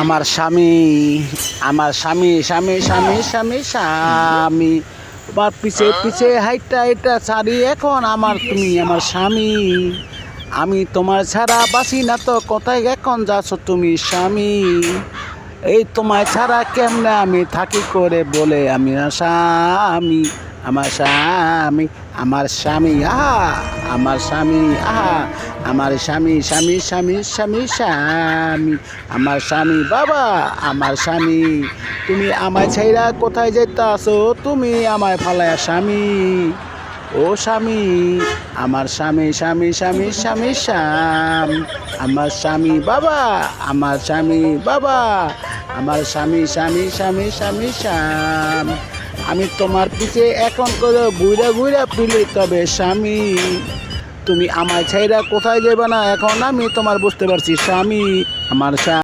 আমার স্বামী, আমার স্বামী স্বামী স্বামী স্বামী স্বামী, তোমার পিছে পিছে হাইটা হাইটা ছাড়ি এখন আমার তুমি আমার স্বামী। আমি তোমার ছাড়া বাসি না তো, কোথায় এখন যাচ্ছ তুমি স্বামী? এই তোমায় ছাড়া কেমনে আমি থাকি করে বলে আমি স্বামী, আমার স্বামী, আমার স্বামী আহা, আমার স্বামী আহা, আমার স্বামী স্বামী স্বামী স্বামী স্বামী, আমার স্বামী বাবা, আমার স্বামী। তুমি আমায় ছাইরা কোথায় যাইতাছো, তুমি আমায় ফালায়া স্বামী? ও স্বামী, আমার স্বামী স্বামী স্বামী স্বামী স্বামী, আমার স্বামী বাবা, আমার স্বামী বাবা, আমার স্বামী স্বামী স্বামী স্বামী স্বামী। আমি তোমার পিছে এখন করে ঘুরে ঘুরে পিলি, তবে স্বামী তুমি আমায় ছাইরা কোথায় যাবে না এখন আমি তোমার বুঝতে পারছি স্বামী, আমার স্বামী।